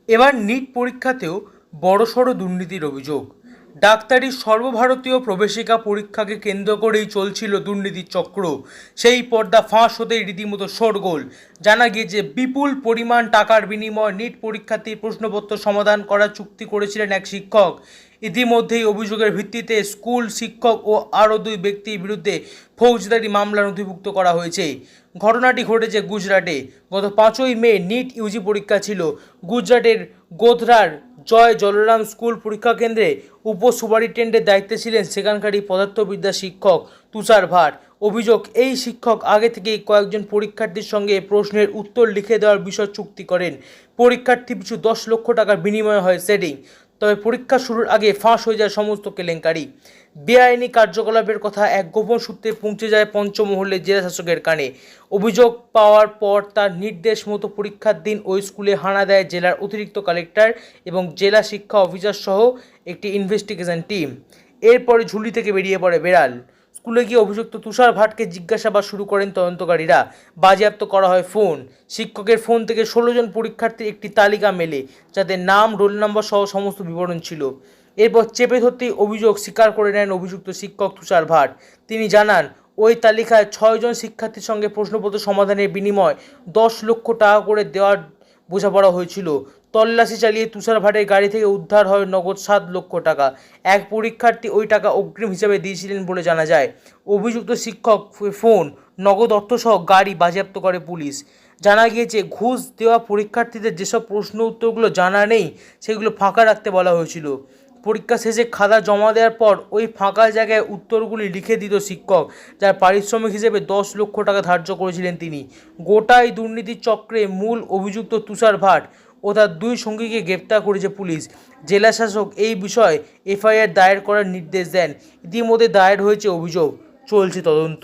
এবার নিট পরীক্ষাতেও বড়সড় দুর্নীতির অভিযোগ। ডাক্তারি সর্বভারতীয় প্রবেশিকা পরীক্ষাকে কেন্দ্র করেই চলছিল দুর্নীতির চক্র। সেই পর্দা ফাঁস হতেই রীতিমতো শোরগোল। জানা গিয়েছে বিপুল পরিমাণ টাকার বিনিময়ে নিট পরীক্ষার্থীর প্রশ্নপত্র সমাধান করার চুক্তি করেছিলেন এক শিক্ষক। ইতিমধ্যেই অভিযোগের ভিত্তিতে স্কুল শিক্ষক ও আরও দুই ব্যক্তির বিরুদ্ধে ফৌজদারি মামলা নথিভুক্ত করা হয়েছে। ঘটনাটি ঘটেছে গুজরাটে। গত 5ই মে নিট ইউজি পরীক্ষা ছিল। গুজরাটের গোধরার জয় জলরাম স্কুল পরীক্ষা কেন্দ্রে উপ সুপারিনটেন্ডেন্টের দায়িত্বে ছিলেন সেখানকারই পদার্থবিদ্যা শিক্ষক তুষার ভাট। অভিযোগ, এই শিক্ষক আগে থেকেই কয়েকজন পরীক্ষার্থীর সঙ্গে প্রশ্নের উত্তর লিখে দেওয়ার বিষয় চুক্তি করেন। পরীক্ষার্থী পিছু 10 লক্ষ টাকার বিনিময়ে হয় সেটিং। তবে পরীক্ষা শুরুর আগে ফাঁস হয়ে যায় সমস্ত কেলেঙ্কারি। বেআইনি কার্যকলাপের কথা এক গোপন সূত্রে পৌঁছে যায় পঞ্চমহলের জেলা শাসকের কানে। অভিযোগ পাওয়ার পর তার নির্দেশ মতো পরীক্ষার দিন ওই স্কুলে হানা দেয় জেলার অতিরিক্ত কালেক্টর এবং জেলা শিক্ষা অফিসার সহ একটি ইনভেস্টিগেশন টিম। এরপরে ঝুলি থেকে বেরিয়ে পড়ে বেড়াল। স্কুলে গিয়ে অভিযুক্ত তুষার ভাটকে জিজ্ঞাসাবাদ শুরু করেন তদন্তকারীরা। বাজেয়াপ্ত করা হয় ফোন। শিক্ষকের ফোন থেকে 16 জন পরীক্ষার্থীর একটি তালিকা মেলে, যাদের নাম, রোল নম্বর সহ সমস্ত বিবরণ ছিল। এরপর চেপে ধরতেই অভিযোগ স্বীকার করে নেন অভিযুক্ত শিক্ষক তুষার ভাট। তিনি জানান, ওই তালিকায় 6 জন শিক্ষার্থীর সঙ্গে প্রশ্নপত্র সমাধানের বিনিময়ে 10 লক্ষ টাকা করে দেওয়ার বোঝাপড়া হয়েছিল। তল্লাশি চালিয়ে তুষার ভাটের গাড়ি থেকে উদ্ধার হয় নগদ 7 লক্ষ টাকা। এক পরীক্ষার্থী ওই টাকা অগ্রিম হিসাবে দিয়েছিলেন বলে জানা যায়। অভিযুক্ত শিক্ষক ফোন, নগদ অর্থসহ গাড়ি বাজেয়াপ্ত করে পুলিশ। জানা গিয়েছে, ঘুষ দেওয়া পরীক্ষার্থীদের যেসব প্রশ্ন উত্তরগুলো জানা নেই সেগুলো ফাঁকা রাখতে বলা হয়েছিল। পরীক্ষা শেষে খাতা জমা দেওয়ার পর ওই ফাঁকা জায়গায় উত্তরগুলি লিখে দিত শিক্ষক, যার পারিশ্রমিক হিসেবে 10 লক্ষ টাকা ধার্য করেছিলেন তিনি। গোটাই দুর্নীতির চক্রে মূল অভিযুক্ত তুষার ভাট ও তার দুই সঙ্গীকে গ্রেপ্তার করেছে পুলিশ। জেলা শাসক এই বিষয়ে এফআইআর দায়ের করার নির্দেশ দেন। ইতিমধ্যে দায়ের হয়েছে অভিযোগ, চলছে তদন্ত।